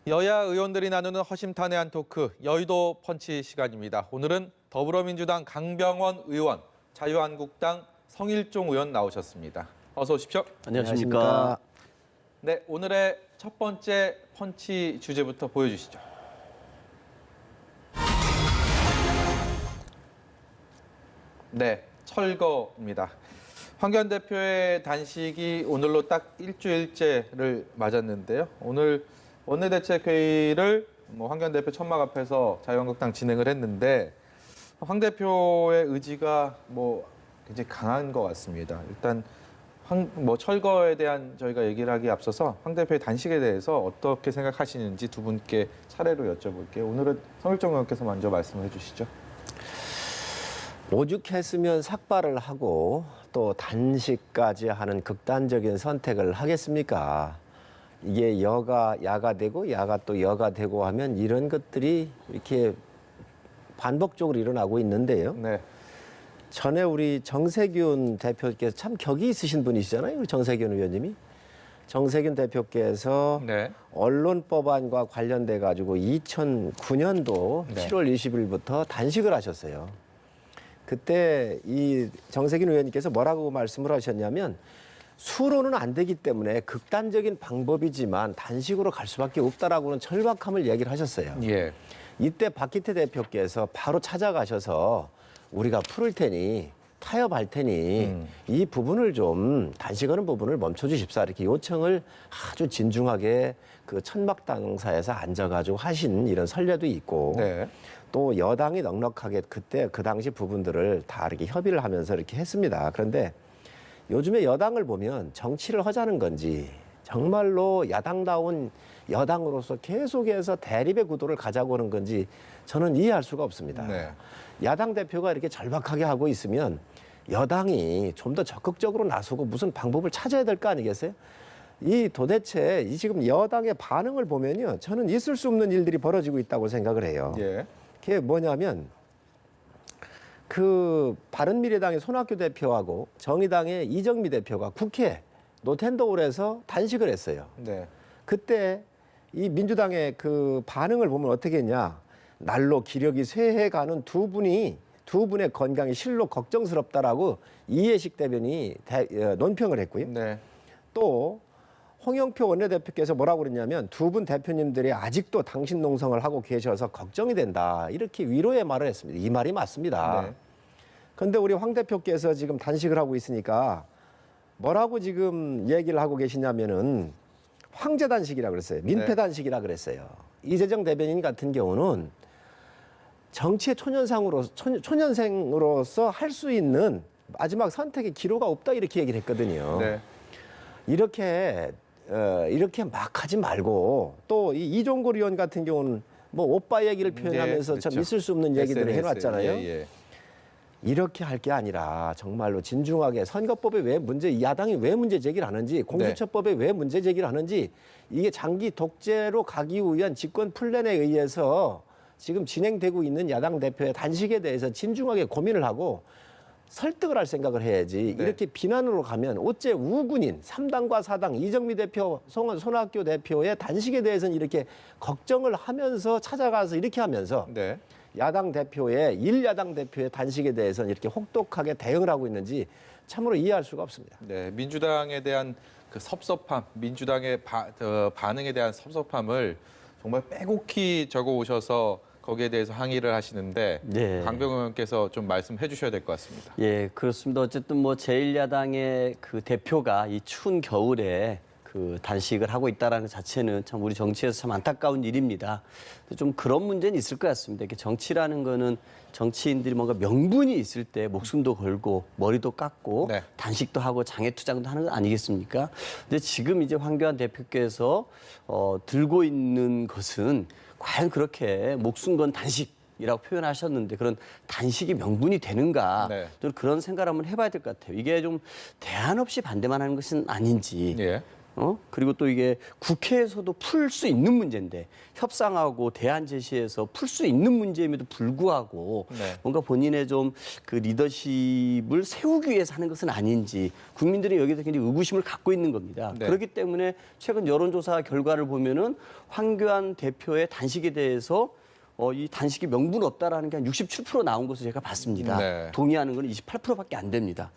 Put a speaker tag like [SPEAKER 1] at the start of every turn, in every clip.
[SPEAKER 1] 여야 의원들이 나누는 허심탄회한 토크, 여의도 펀치 시간입니다. 오늘은 더불어민주당 강병원 의원, 자유한국당 성일종 의원 나오셨습니다. 어서 오십시오.
[SPEAKER 2] 안녕하십니까.
[SPEAKER 1] 네, 오늘의 첫 번째 펀치 주제부터 보여주시죠. 네, 철거입니다. 황교안 대표의 단식이 오늘로 딱 일주일째를 맞았는데요. 오늘 원내대책회의를 황교안 대표 천막 앞에서 자유한국당 진행을 했는데 황 대표의 의지가 굉장히 강한 것 같습니다. 일단 철거에 대한 저희가 얘기를 하기에 앞서서 황 대표의 단식에 대해서 어떻게 생각하시는지 두 분께 차례로 여쭤볼게요. 오늘은 성일종 의원께서 먼저 말씀을 해주시죠.
[SPEAKER 2] 오죽했으면 삭발을 하고 또 단식까지 하는 극단적인 선택을 하겠습니까? 이게 여가 야가 되고 야가 또 여가 되고 하면 이런 것들이 이렇게 반복적으로 일어나고 있는데요.
[SPEAKER 1] 네.
[SPEAKER 2] 전에 우리 정세균 대표께서 참 격이 있으신 분이시잖아요. 우리 정세균 의원님이. 정세균 대표께서
[SPEAKER 1] 네.
[SPEAKER 2] 언론법안과 관련돼 가지고 2009년도
[SPEAKER 1] 네.
[SPEAKER 2] 7월 20일부터 단식을 하셨어요. 그때 이 정세균 의원님께서 뭐라고 말씀을 하셨냐면 수로는 안 되기 때문에 극단적인 방법이지만 단식으로 갈 수밖에 없다라고는 절박함을 얘기를 하셨어요.
[SPEAKER 1] 예.
[SPEAKER 2] 이때 박기태 대표께서 바로 찾아가셔서 우리가 풀을 테니 타협할 테니 이 부분을 좀 단식하는 부분을 멈춰주십사 이렇게 요청을 아주 진중하게 그 천막당사에서 앉아가지고 하신 이런 선례도 있고
[SPEAKER 1] 네.
[SPEAKER 2] 또 여당이 넉넉하게 그때 그 당시 부분들을 다 이렇게 협의를 하면서 이렇게 했습니다. 그런데 요즘에 여당을 보면 정치를 하자는 건지 정말로 야당다운 여당으로서 계속해서 대립의 구도를 가자고 하는 건지 저는 이해할 수가 없습니다.
[SPEAKER 1] 네.
[SPEAKER 2] 야당 대표가 이렇게 절박하게 하고 있으면 여당이 좀 더 적극적으로 나서고 무슨 방법을 찾아야 될 거 아니겠어요? 이 도대체 이 지금 여당의 반응을 보면요. 저는 있을 수 없는 일들이 벌어지고 있다고 생각을 해요.
[SPEAKER 1] 예.
[SPEAKER 2] 그게 뭐냐면 그 바른미래당의 손학규 대표하고 정의당의 이정미 대표가 국회 노텐더홀에서 단식을 했어요.
[SPEAKER 1] 네.
[SPEAKER 2] 그때 이 민주당의 그 반응을 보면 어떻게 했냐. 날로 기력이 쇠해가는 두 분의 건강이 실로 걱정스럽다라고 이해식 대변인이 논평을 했고요.
[SPEAKER 1] 네.
[SPEAKER 2] 또 홍영표 원내대표께서 뭐라고 그랬냐면 두 분 대표님들이 아직도 당신 농성을 하고 계셔서 걱정이 된다. 이렇게 위로의 말을 했습니다. 이 말이 맞습니다.
[SPEAKER 1] 네.
[SPEAKER 2] 그런데 우리 황 대표께서 지금 단식을 하고 있으니까 뭐라고 지금 얘기를 하고 계시냐면은 황제 단식이라 그랬어요. 민폐 단식이라 그랬어요. 이재정 대변인 같은 경우는 정치의 초년생으로서 할 수 있는 마지막 선택의 기로가 없다 이렇게 얘기를 했거든요.
[SPEAKER 1] 네.
[SPEAKER 2] 이렇게 막 하지 말고 또 이 이종걸 의원 같은 경우는 뭐 오빠 얘기를 표현하면서
[SPEAKER 1] 그렇죠.
[SPEAKER 2] 참 있을 수 없는 얘기들을
[SPEAKER 1] SNS에.
[SPEAKER 2] 해놨잖아요.
[SPEAKER 1] 예.
[SPEAKER 2] 이렇게 할 게 아니라 정말로 진중하게 선거법에 야당이 왜 문제 제기를 하는지 공수처법에 왜 문제 제기를 하는지 이게 장기 독재로 가기 위한 집권 플랜에 의해서 지금 진행되고 있는 야당 대표의 단식에 대해서 진중하게 고민을 하고 설득을 할 생각을 해야지.
[SPEAKER 1] 네.
[SPEAKER 2] 이렇게 비난으로 가면 어째 우군인 3당과 4당 이정미 대표, 손학규 대표의 단식에 대해서는 이렇게 걱정을 하면서 찾아가서 이렇게 하면서
[SPEAKER 1] 네.
[SPEAKER 2] 야당 대표의 단식에 대해서는 이렇게 혹독하게 대응을 하고 있는지 참으로 이해할 수가 없습니다.
[SPEAKER 1] 네. 민주당에 대한 그 섭섭함, 민주당의 반응에 대한 섭섭함을 정말 빼곡히 적어 오셔서 거기에 대해서 항의를 하시는데
[SPEAKER 3] 네.
[SPEAKER 1] 강병원 의원께서 좀 말씀해 주셔야 될 것 같습니다.
[SPEAKER 3] 예, 그렇습니다. 어쨌든 뭐 제1야당의 그 대표가 이 추운 겨울에 그 단식을 하고 있다는 것 자체는 참 우리 정치에서 참 안타까운 일입니다. 좀 그런 문제는 있을 것 같습니다. 이렇게 정치라는 거는 정치인들이 뭔가 명분이 있을 때 목숨도 걸고 머리도 깎고
[SPEAKER 1] 네.
[SPEAKER 3] 단식도 하고 장애투쟁도 하는 거 아니겠습니까? 근데 지금 이제 황교안 대표께서 들고 있는 것은 과연 그렇게 목숨 건 단식이라고 표현하셨는데 그런 단식이 명분이 되는가?
[SPEAKER 1] 네.
[SPEAKER 3] 저는 그런 생각을 한번 해봐야 될 것 같아요. 이게 좀 대안 없이 반대만 하는 것은 아닌지.
[SPEAKER 1] 예.
[SPEAKER 3] 그리고 또 이게 국회에서도 풀 수 있는 문제인데 협상하고 대안 제시해서 풀 수 있는 문제임에도 불구하고
[SPEAKER 1] 네.
[SPEAKER 3] 뭔가 본인의 좀 그 리더십을 세우기 위해서 하는 것은 아닌지 국민들이 여기서 굉장히 의구심을 갖고 있는 겁니다.
[SPEAKER 1] 네.
[SPEAKER 3] 그렇기 때문에 최근 여론조사 결과를 보면은 황교안 대표의 단식에 대해서 이 단식이 명분 없다라는 게 한 67% 나온 것을 제가 봤습니다.
[SPEAKER 1] 네.
[SPEAKER 3] 동의하는 건 28%밖에 안 됩니다.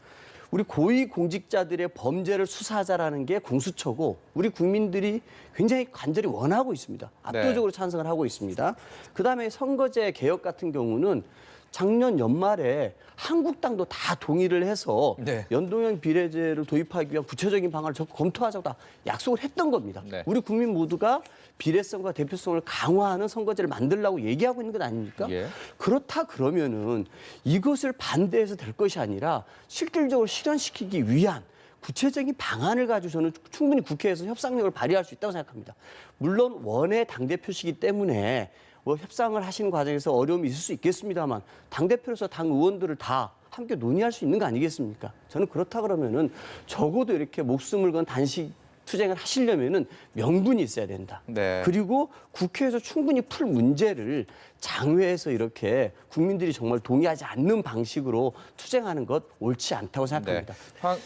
[SPEAKER 3] 우리 고위 공직자들의 범죄를 수사하자라는 게 공수처고 우리 국민들이 굉장히 간절히 원하고 있습니다. 압도적으로 찬성을 하고 있습니다. 그다음에 선거제 개혁 같은 경우는 작년 연말에 한국당도 다 동의를 해서
[SPEAKER 1] 네.
[SPEAKER 3] 연동형 비례제를 도입하기 위한 구체적인 방안을 적극 검토하자고 다 약속을 했던 겁니다.
[SPEAKER 1] 네.
[SPEAKER 3] 우리 국민 모두가 비례성과 대표성을 강화하는 선거제를 만들려고 얘기하고 있는 것 아닙니까?
[SPEAKER 1] 예.
[SPEAKER 3] 그렇다 그러면은 이것을 반대해서 될 것이 아니라 실질적으로 실현시키기 위한 구체적인 방안을 가지고 저는 충분히 국회에서 협상력을 발휘할 수 있다고 생각합니다. 물론 원외 당대표시기 때문에 뭐 협상을 하시는 과정에서 어려움이 있을 수 있겠습니다만 당대표로서 당 의원들을 다 함께 논의할 수 있는 거 아니겠습니까? 저는 그렇다 그러면은 적어도 이렇게 목숨을 건 단식 투쟁을 하시려면은 명분이 있어야 된다.
[SPEAKER 1] 네.
[SPEAKER 3] 그리고 국회에서 충분히 풀 문제를 장외에서 이렇게 국민들이 정말 동의하지 않는 방식으로 투쟁하는 것 옳지 않다고 생각합니다.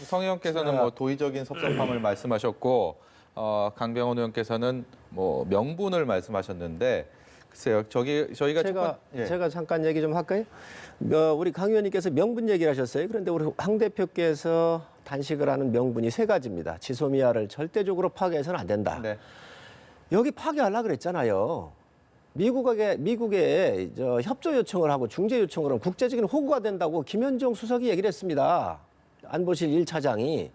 [SPEAKER 1] 성 의원께서는 뭐 도의적인 섭섭함을 말씀하셨고 강병원 의원께서는 뭐 명분을 말씀하셨는데 글쎄요,
[SPEAKER 2] 제가 잠깐 얘기 좀 할까요? 우리 강 의원님께서 명분 얘기를 하셨어요. 그런데 우리 황 대표께서 단식을 하는 명분이 세 가지입니다. 지소미아를 절대적으로 파괴해서는 안 된다.
[SPEAKER 1] 네.
[SPEAKER 2] 여기 파괴하려고 그랬잖아요. 미국에 협조 요청을 하고 중재 요청을 하면 국제적인 호구가 된다고 김현종 수석이 얘기를 했습니다. 안보실 1차장이.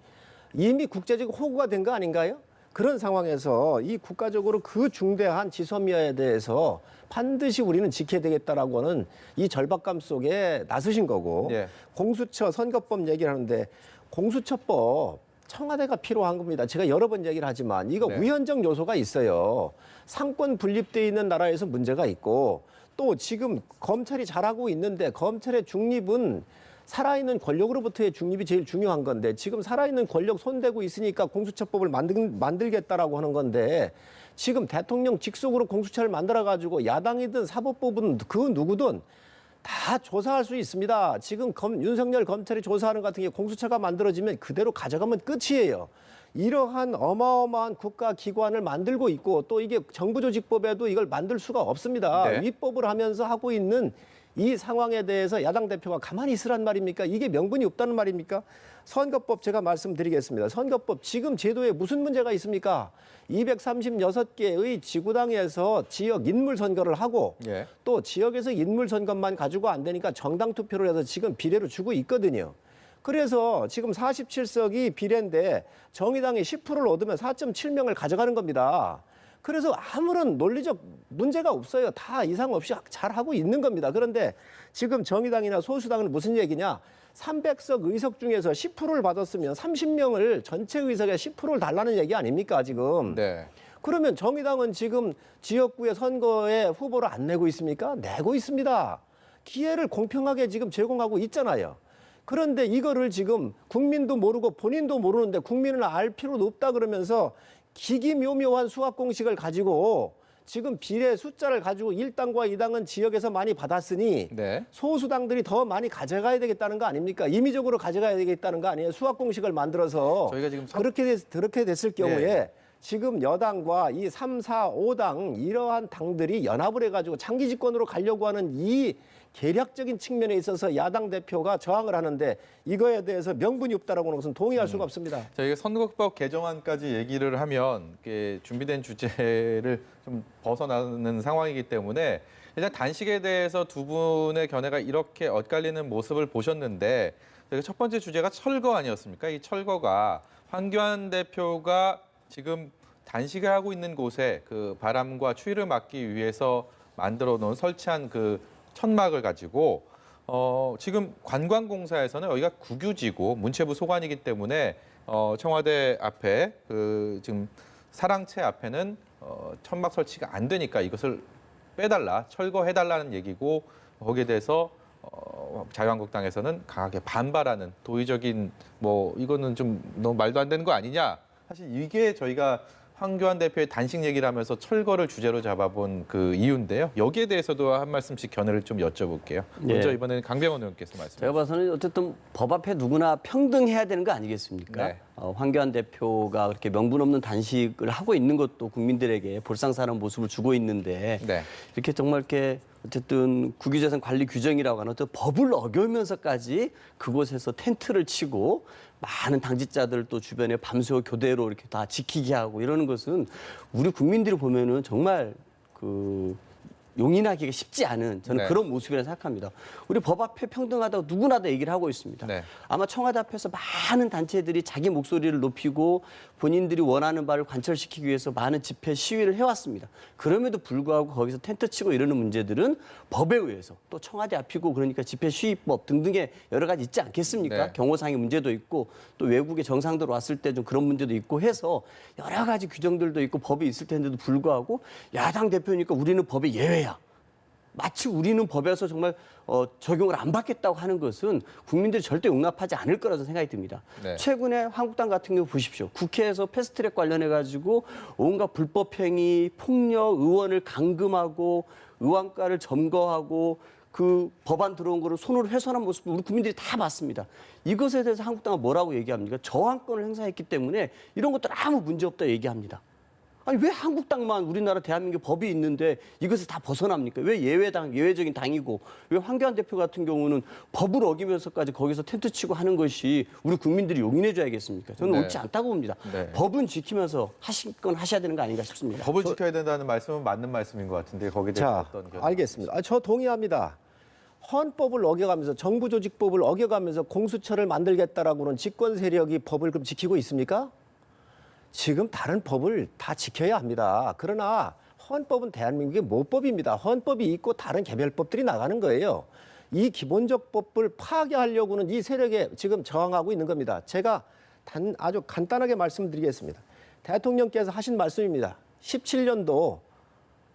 [SPEAKER 2] 이미 국제적 호구가 된 거 아닌가요? 그런 상황에서 이 국가적으로 그 중대한 지소미아에 대해서 반드시 우리는 지켜야 되겠다라고 하는 이 절박감 속에 나서신 거고
[SPEAKER 1] 예.
[SPEAKER 2] 공수처 선거법 얘기를 하는데 공수처법 청와대가 필요한 겁니다. 제가 여러 번 얘기를 하지만 이거
[SPEAKER 1] 네.
[SPEAKER 2] 위헌적 요소가 있어요. 상권 분립돼 있는 나라에서 문제가 있고 또 지금 검찰이 잘하고 있는데 검찰의 중립은 살아있는 권력으로부터의 중립이 제일 중요한 건데 지금 살아있는 권력 손대고 있으니까 공수처법을 만들겠다라고 하는 건데 지금 대통령 직속으로 공수처를 만들어가지고 야당이든 사법부든 그 누구든 다 조사할 수 있습니다. 지금 윤석열 검찰이 조사하는 것 같은 게 공수처가 만들어지면 그대로 가져가면 끝이에요. 이러한 어마어마한 국가기관을 만들고 있고 또 이게 정부조직법에도 이걸 만들 수가 없습니다.
[SPEAKER 1] 네.
[SPEAKER 2] 위법을 하면서 하고 있는 이 상황에 대해서 야당 대표가 가만히 있으란 말입니까? 이게 명분이 없다는 말입니까? 선거법 제가 말씀드리겠습니다. 선거법 지금 제도에 무슨 문제가 있습니까? 236개의 지구당에서 지역 인물 선거를 하고
[SPEAKER 1] 예.
[SPEAKER 2] 또 지역에서 인물 선거만 가지고 안 되니까 정당 투표를 해서 지금 비례로 주고 있거든요. 그래서 지금 47석이 비례인데 정의당이 10%를 얻으면 4.7명을 가져가는 겁니다. 그래서 아무런 논리적 문제가 없어요. 다 이상 없이 잘하고 있는 겁니다. 그런데 지금 정의당이나 소수당은 무슨 얘기냐? 300석 의석 중에서 10%를 받았으면 30명을 전체 의석의 10%를 달라는 얘기 아닙니까, 지금?
[SPEAKER 1] 네.
[SPEAKER 2] 그러면 정의당은 지금 지역구의 선거에 후보를 안 내고 있습니까? 내고 있습니다. 기회를 공평하게 지금 제공하고 있잖아요. 그런데 이거를 지금 국민도 모르고 본인도 모르는데 국민은 알 필요도 없다 그러면서 기기묘묘한 수학 공식을 가지고 지금 비례 숫자를 가지고 1당과 2당은 지역에서 많이 받았으니
[SPEAKER 1] 네.
[SPEAKER 2] 소수당들이 더 많이 가져가야 되겠다는 거 아닙니까? 임의적으로 가져가야 되겠다는 거 아니에요? 수학 공식을 만들어서
[SPEAKER 1] 저희가 지금
[SPEAKER 2] 그렇게 됐을 경우에
[SPEAKER 1] 네.
[SPEAKER 2] 지금 여당과 이 3, 4, 5당 이러한 당들이 연합을 해가지고 장기 집권으로 가려고 하는 이 계략적인 측면에 있어서 야당 대표가 저항을 하는데 이거에 대해서 명분이 없다라고 하는 것은 동의할 수가 없습니다.
[SPEAKER 1] 저희가 선거법 개정안까지 얘기를 하면 이게 준비된 주제를 좀 벗어나는 상황이기 때문에 일단 단식에 대해서 두 분의 견해가 이렇게 엇갈리는 모습을 보셨는데 저희가 첫 번째 주제가 철거 아니었습니까? 이 철거가 황교안 대표가 지금 단식을 하고 있는 곳에 그 바람과 추위를 막기 위해서 만들어 놓은 설치한 그 천막을 가지고 지금 관광공사에서는 여기가 국유지고 문체부 소관이기 때문에 청와대 앞에 그 지금 사랑채 앞에는 천막 설치가 안 되니까 이것을 빼달라, 철거해달라는 얘기고 거기에 대해서 자유한국당에서는 강하게 반발하는 도의적인 뭐 이거는 좀 너무 말도 안 되는 거 아니냐 사실 이게 저희가 황교안 대표의 단식 얘기를 하면서 철거를 주제로 잡아본 그 이유인데요. 여기에 대해서도 한 말씀씩 견해를 좀 여쭤볼게요. 먼저
[SPEAKER 3] 예.
[SPEAKER 1] 이번에는 강병원 의원께서 말씀해
[SPEAKER 3] 제가
[SPEAKER 1] 주시죠.
[SPEAKER 3] 봐서는 어쨌든 법 앞에 누구나 평등해야 되는 거 아니겠습니까?
[SPEAKER 1] 네.
[SPEAKER 3] 황교안 대표가 그렇게 명분 없는 단식을 하고 있는 것도 국민들에게 볼상사하는 모습을 주고 있는데
[SPEAKER 1] 네.
[SPEAKER 3] 이렇게 정말 이렇게 어쨌든 국유재산 관리 규정이라고 하는 어떤 법을 어겨면서까지 그곳에서 텐트를 치고 많은 당직자들 또 주변에 밤새워 교대로 이렇게 다 지키게 하고 이러는 것은 우리 국민들이 보면은 정말 그 용인하기가 쉽지 않은 저는
[SPEAKER 1] 네.
[SPEAKER 3] 그런 모습이라 생각합니다. 우리 법 앞에 평등하다고 누구나 다 얘기를 하고 있습니다.
[SPEAKER 1] 네.
[SPEAKER 3] 아마 청와대 앞에서 많은 단체들이 자기 목소리를 높이고 본인들이 원하는 바를 관철시키기 위해서 많은 집회 시위를 해왔습니다. 그럼에도 불구하고 거기서 텐트 치고 이러는 문제들은 법에 의해서 또 청와대 앞이고 그러니까 집회 시위법 등등의 여러 가지 있지 않겠습니까?
[SPEAKER 1] 네.
[SPEAKER 3] 경호상의 문제도 있고 또 외국의 정상들 왔을 때 좀 그런 문제도 있고 해서 여러 가지 규정들도 있고 법이 있을 텐데도 불구하고 야당 대표니까 우리는 법의 예외야. 마치 우리는 법에서 정말 적용을 안 받겠다고 하는 것은 국민들이 절대 용납하지 않을 거라고 생각이 듭니다.
[SPEAKER 1] 네.
[SPEAKER 3] 최근에 한국당 같은 경우 보십시오. 국회에서 패스트트랙 관련해 가지고 온갖 불법 행위, 폭력, 의원을 감금하고 의원가를 점거하고 그 법안 들어온 거를 손으로 훼손한 모습을 우리 국민들이 다 봤습니다. 이것에 대해서 한국당은 뭐라고 얘기합니까? 저항권을 행사했기 때문에 이런 것들 아무 문제 없다 얘기합니다. 아니 왜 한국당만 우리나라 대한민국 법이 있는데 이것을 다 벗어납니까? 왜 예외적인 당이고 왜 황교안 대표 같은 경우는 법을 어기면서까지 거기서 텐트 치고 하는 것이 우리 국민들이 용인해 줘야겠습니까? 저는
[SPEAKER 1] 네.
[SPEAKER 3] 옳지 않다고 봅니다.
[SPEAKER 1] 네.
[SPEAKER 3] 법은 지키면서 하실 건 하셔야 되는 거 아닌가 싶습니다.
[SPEAKER 1] 법을 지켜야 된다는 말씀은 맞는 말씀인 것 같은데 거기에 대해서
[SPEAKER 2] 자,
[SPEAKER 1] 어떤 견해?
[SPEAKER 2] 알겠습니다. 저 동의합니다. 헌법을 어겨가면서 정부조직법을 어겨가면서 공수처를 만들겠다라고는 집권 세력이 법을 그럼 지키고 있습니까? 지금 다른 법을 다 지켜야 합니다. 그러나 헌법은 대한민국의 모법입니다. 헌법이 있고 다른 개별법들이 나가는 거예요. 이 기본적 법을 파괴하려고는 이 세력에 지금 저항하고 있는 겁니다. 제가 아주 간단하게 말씀드리겠습니다. 대통령께서 하신 말씀입니다. 17년도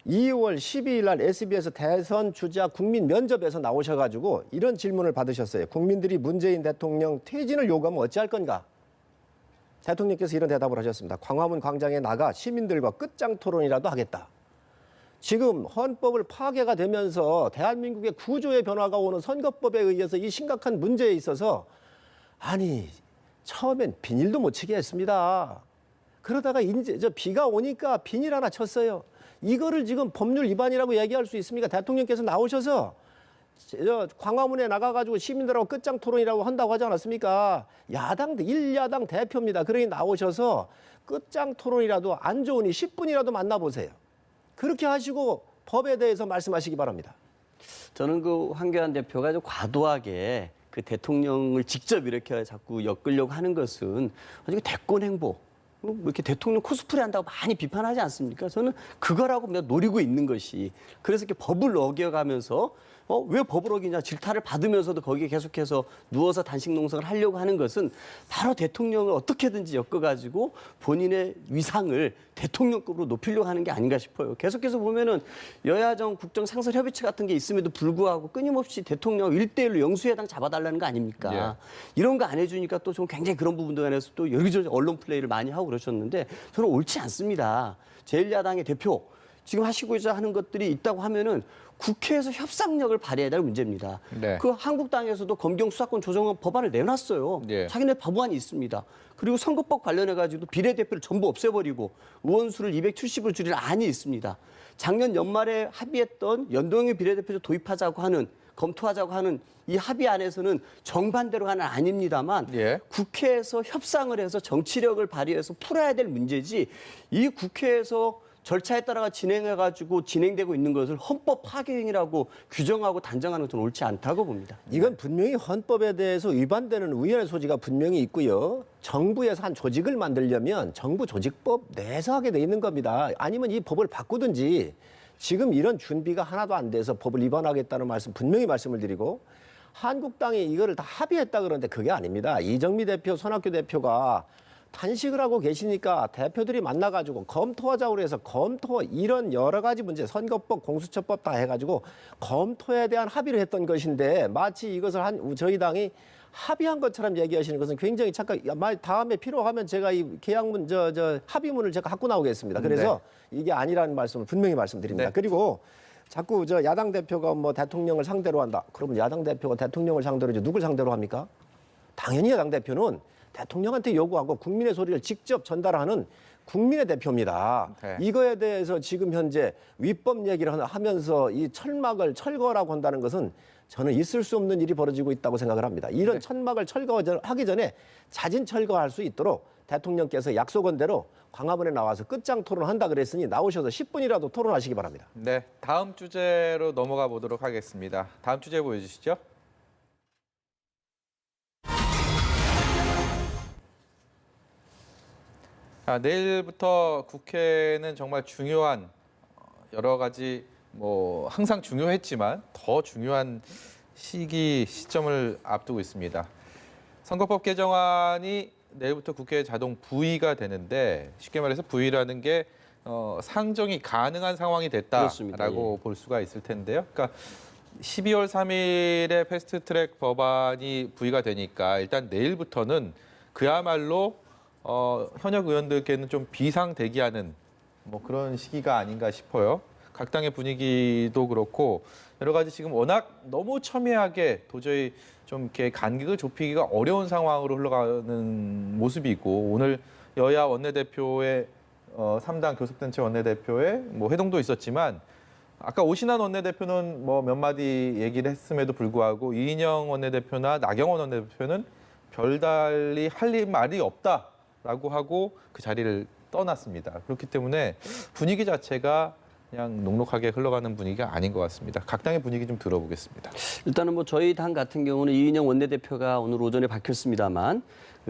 [SPEAKER 2] 2월 12일 날 SBS 대선 주자 국민 면접에서 나오셔가지고 이런 질문을 받으셨어요. 국민들이 문재인 대통령 퇴진을 요구하면 어찌할 건가? 대통령께서 이런 대답을 하셨습니다. 광화문 광장에 나가 시민들과 끝장 토론이라도 하겠다. 지금 헌법을 파괴가 되면서 대한민국의 구조의 변화가 오는 선거법에 의해서 이 심각한 문제에 있어서 아니 처음엔 비닐도 못 치게 했습니다. 그러다가 이제 비가 오니까 비닐 하나 쳤어요. 이거를 지금 법률 위반이라고 얘기할 수 있습니까? 대통령께서 나오셔서 광화문에 나가가지고 시민들하고 끝장 토론이라고 한다고 하지 않았습니까? 일야당 대표입니다. 그러니 나오셔서 끝장 토론이라도 안 좋으니 10분이라도 만나보세요. 그렇게 하시고 법에 대해서 말씀하시기 바랍니다.
[SPEAKER 3] 저는 그 황교안 대표가 좀 과도하게 그 대통령을 직접 이렇게 자꾸 엮으려고 하는 것은 아주 대권 행보. 뭐 이렇게 대통령 코스프레 한다고 많이 비판하지 않습니까? 저는 그거라고 그냥 노리고 있는 것이 그래서 이렇게 법을 어겨가면서 왜 법을 어기냐 질타를 받으면서도 거기에 계속해서 누워서 단식 농성을 하려고 하는 것은 바로 대통령을 어떻게든지 엮어가지고 본인의 위상을 대통령급으로 높이려고 하는 게 아닌가 싶어요. 계속해서 보면은 여야정 국정 상설 협의체 같은 게 있음에도 불구하고 끊임없이 대통령 1대1로 영수회당 잡아달라는 거 아닙니까?
[SPEAKER 1] 예.
[SPEAKER 3] 이런 거 안 해주니까 또 좀 굉장히 그런 부분에 관해서 또 여기저기 언론 플레이를 많이 하고 그러셨는데 저는 옳지 않습니다. 제1야당의 대표 지금 하시고자 하는 것들이 있다고 하면은 국회에서 협상력을 발휘해야 될 문제입니다.
[SPEAKER 1] 네.
[SPEAKER 3] 그 한국당에서도 검경 수사권 조정 법안을 내놨어요.
[SPEAKER 1] 예.
[SPEAKER 3] 자기네 법안이 있습니다. 그리고 선거법 관련해 가지고 비례대표를 전부 없애버리고 의원수를 270으로 줄이는 안이 있습니다. 작년 연말에 합의했던 연동형 비례대표제 도입하자고 하는 검토하자고 하는 이 합의안에서는 정반대로 가는 안입니다만
[SPEAKER 1] 예.
[SPEAKER 3] 국회에서 협상을 해서 정치력을 발휘해서 풀어야 될 문제지 이 국회에서 절차에 따라 진행해가지고 진행되고 있는 것을 헌법 파괴행위라고 규정하고 단정하는 것은 옳지 않다고 봅니다.
[SPEAKER 2] 이건 분명히 헌법에 대해서 위반되는 우연의 소지가 분명히 있고요. 정부에서 한 조직을 만들려면 정부 조직법 내에서 하게 돼 있는 겁니다. 아니면 이 법을 바꾸든지 지금 이런 준비가 하나도 안 돼서 법을 위반하겠다는 말씀 분명히 말씀을 드리고 한국당이 이거를 다 합의했다 그러는데 그게 아닙니다. 이정미 대표, 손학규 대표가 단식을 하고 계시니까 대표들이 만나가지고 검토하자고 그래서 검토 이런 여러 가지 문제 선거법 공수처법 다 해가지고 검토에 대한 합의를 했던 것인데 마치 이것을 저희 당이 합의한 것처럼 얘기하시는 것은 굉장히 착각. 다음에 필요하면 제가 이 계약문 합의문을 제가 갖고 나오겠습니다. 그래서 이게 아니라는 말씀을 분명히 말씀드립니다.
[SPEAKER 1] 네.
[SPEAKER 2] 그리고 자꾸 야당 대표가 뭐 대통령을 상대로 한다. 그러면 야당 대표가 대통령을 상대로 이제 누굴 상대로 합니까? 당연히 야당 대표는 대통령한테 요구하고 국민의 소리를 직접 전달하는 국민의 대표입니다.
[SPEAKER 1] 네.
[SPEAKER 2] 이거에 대해서 지금 현재 위법 얘기를 하면서 이 철막을 철거라고 한다는 것은 저는 있을 수 없는 일이 벌어지고 있다고 생각을 합니다. 이런 천막을 철거하기 전에 자진 철거할 수 있도록 대통령께서 약속한 대로 광화문에 나와서 끝장 토론한다 그랬으니 나오셔서 10분이라도 토론하시기 바랍니다.
[SPEAKER 1] 네, 다음 주제로 넘어가 보도록 하겠습니다. 다음 주제 보여주시죠. 내일부터 국회는 정말 중요한 여러 가지 항상 중요했지만 더 중요한 시점을 앞두고 있습니다. 선거법 개정안이 내일부터 국회에 자동 부의가 되는데 쉽게 말해서 부의라는 게 상정이 가능한 상황이 됐다라고 볼 수가 있을 텐데요. 그러니까 12월 3일에 패스트트랙 법안이 부의가 되니까 일단 내일부터는 그야말로 현역 의원들께는 좀 비상 대기하는 그런 시기가 아닌가 싶어요. 각 당의 분위기도 그렇고 여러 가지 지금 워낙 너무 첨예하게 도저히 좀 이렇게 간격을 좁히기가 어려운 상황으로 흘러가는 모습이 있고 오늘 여야 원내대표의 3당 교섭단체 원내대표의 회동도 있었지만 아까 오신환 원내대표는 몇 마디 얘기를 했음에도 불구하고 이인영 원내대표나 나경원 원내대표는 별달리 할 말이 없다라고 하고 그 자리를 떠났습니다. 그렇기 때문에 분위기 자체가 그냥 녹록하게 흘러가는 분위기가 아닌 것 같습니다. 각 당의 분위기 좀 들어보겠습니다.
[SPEAKER 3] 일단은 저희 당 같은 경우는 이인영 원내대표가 오늘 오전에 밝혔습니다만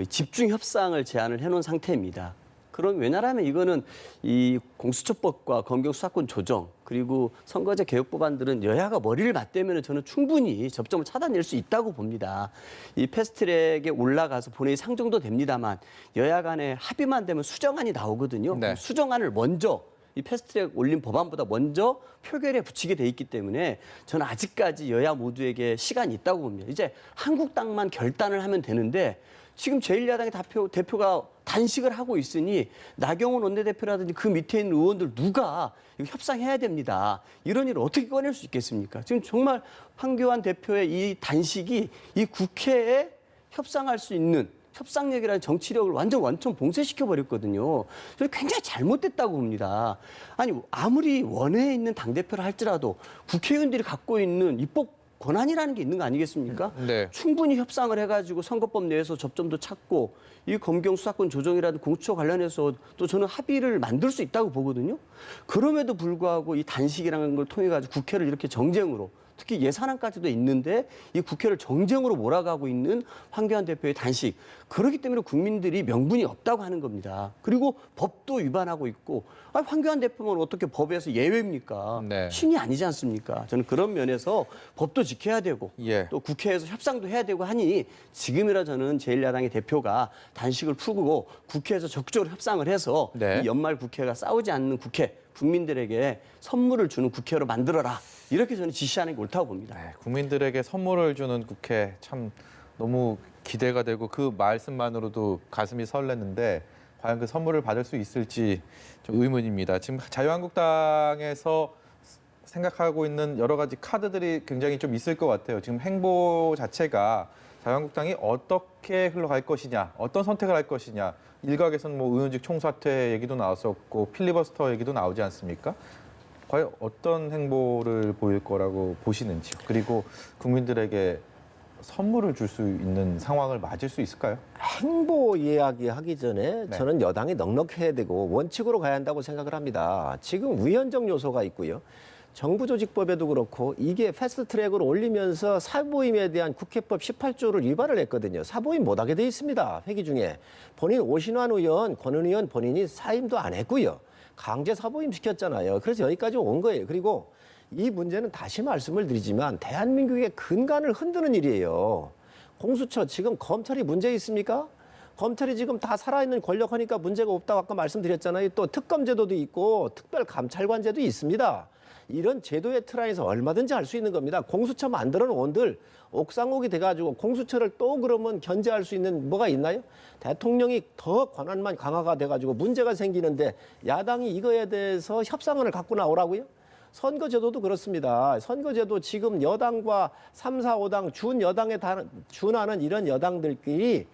[SPEAKER 3] 집중 협상을 제안을 해놓은 상태입니다. 그럼 왜냐하면 이거는 이 공수처법과 검경 수사권 조정 그리고 선거제 개혁 법안들은 여야가 머리를 맞대면 저는 충분히 접점을 찾아낼 수 있다고 봅니다. 이 패스트트랙에 올라가서 본회의 상정도 됩니다만 여야 간에 합의만 되면 수정안이 나오거든요.
[SPEAKER 1] 네.
[SPEAKER 3] 수정안을 먼저 이 패스트트랙 올린 법안보다 먼저 표결에 붙이게 돼 있기 때문에 저는 아직까지 여야 모두에게 시간이 있다고 봅니다. 이제 한국당만 결단을 하면 되는데 지금 제1야당의 대표가 단식을 하고 있으니 나경원 원내대표라든지 그 밑에 있는 의원들 누가 이거 협상해야 됩니다. 이런 일을 어떻게 꺼낼 수 있겠습니까? 지금 정말 황교안 대표의 이 단식이 이 국회에 협상할 수 있는 협상력이라는 정치력을 완전 봉쇄시켜 버렸거든요. 저는 굉장히 잘못됐다고 봅니다. 아니 아무리 원외에 있는 당대표를 할지라도 국회의원들이 갖고 있는 입법 권한이라는 게 있는 거 아니겠습니까?
[SPEAKER 1] 네.
[SPEAKER 3] 충분히 협상을 해가지고 선거법 내에서 접점도 찾고 이 검경 수사권 조정이라든 공수처 관련해서 또 저는 합의를 만들 수 있다고 보거든요. 그럼에도 불구하고 이 단식이라는 걸 통해 가지고 국회를 이렇게 정쟁으로 특히 예산안까지도 있는데 이 국회를 정쟁으로 몰아가고 있는 황교안 대표의 단식. 그렇기 때문에 국민들이 명분이 없다고 하는 겁니다. 그리고 법도 위반하고 있고 황교안 대표는 어떻게 법에서 예외입니까?
[SPEAKER 1] 네.
[SPEAKER 3] 신이 아니지 않습니까? 저는 그런 면에서 법도 지켜야 되고
[SPEAKER 1] 예.
[SPEAKER 3] 또 국회에서 협상도 해야 되고 하니 지금이라 저는 제1야당의 대표가 단식을 풀고 국회에서 적극적으로 협상을 해서
[SPEAKER 1] 네.
[SPEAKER 3] 이 연말 국회가 싸우지 않는 국회, 국민들에게 선물을 주는 국회로 만들어라. 이렇게 저는 지시하는 게 옳다고 봅니다.
[SPEAKER 1] 네, 국민들에게 선물을 주는 국회 참 너무 기대가 되고 그 말씀만으로도 가슴이 설레는데 과연 그 선물을 받을 수 있을지 좀 의문입니다. 지금 자유한국당에서 생각하고 있는 여러 가지 카드들이 굉장히 좀 있을 것 같아요. 지금 행보 자체가 자유한국당이 어떻게 흘러갈 것이냐, 어떤 선택을 할 것이냐. 일각에서는 의원직 총사퇴 얘기도 나왔었고 필리버스터 얘기도 나오지 않습니까? 과연 어떤 행보를 보일 거라고 보시는지요? 그리고 국민들에게 선물을 줄 수 있는 상황을 맞을 수 있을까요?
[SPEAKER 2] 행보 이야기하기 전에
[SPEAKER 1] 네.
[SPEAKER 2] 저는 여당이 넉넉해야 되고 원칙으로 가야 한다고 생각을 합니다. 지금 위헌적 요소가 있고요. 정부조직법에도 그렇고 이게 패스트트랙으로 올리면서 사보임에 대한 국회법 18조를 위반을 했거든요. 사보임 못하게 돼 있습니다. 회기 중에. 본인 오신환 의원, 권은 의원 본인이 사임도 안 했고요. 강제 사보임 시켰잖아요. 그래서 여기까지 온 거예요. 그리고 이 문제는 다시 말씀을 드리지만 대한민국의 근간을 흔드는 일이에요. 공수처 지금 검찰이 문제 있습니까? 검찰이 지금 다 살아있는 권력하니까 문제가 없다고 아까 말씀드렸잖아요. 또 특검제도도 있고 특별감찰관제도 있습니다. 이런 제도의 틀 안에서 얼마든지 할 수 있는 겁니다. 공수처 만들어 놓은들 옥상옥이 돼가지고 공수처를 또 그러면 견제할 수 있는 뭐가 있나요? 대통령이 더 권한만 강화가 돼가지고 문제가 생기는데 야당이 이거에 대해서 협상안을 갖고 나오라고요? 선거제도도 그렇습니다. 선거제도 지금 여당과 3, 4, 5당 준여당에 준하는 이런 여당들끼리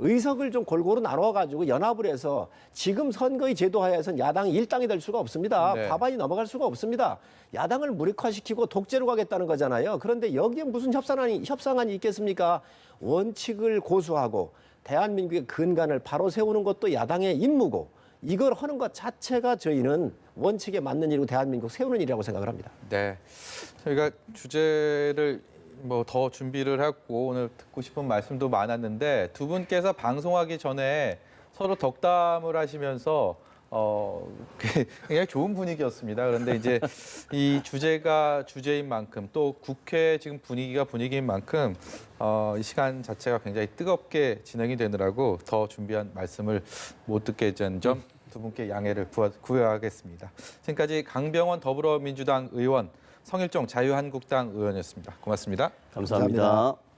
[SPEAKER 2] 의석을 좀 골고루 나눠가지고 연합을 해서 지금 선거의 제도 하에서는 야당이 일당이 될 수가 없습니다.
[SPEAKER 1] 네.
[SPEAKER 2] 과반이 넘어갈 수가 없습니다. 야당을 무력화시키고 독재로 가겠다는 거잖아요. 그런데 여기에 무슨 협상안이 있겠습니까? 원칙을 고수하고 대한민국의 근간을 바로 세우는 것도 야당의 임무고 이걸 하는 것 자체가 저희는 원칙에 맞는 일이고 대한민국 세우는 일이라고 생각을 합니다.
[SPEAKER 1] 네, 저희가 주제를 뭐 더 준비를 했고 오늘 듣고 싶은 말씀도 많았는데 두 분께서 방송하기 전에 서로 덕담을 하시면서 굉장히 좋은 분위기였습니다. 그런데 이제 이 주제가 주제인 만큼 또 국회 지금 분위기가 분위기인 만큼 이 시간 자체가 굉장히 뜨겁게 진행이 되느라고 더 준비한 말씀을 못 듣게 된 점 두 분께 양해를 구하겠습니다. 지금까지 강병원 더불어민주당 의원, 성일종 자유한국당 의원이었습니다. 고맙습니다.
[SPEAKER 3] 감사합니다.
[SPEAKER 2] 감사합니다.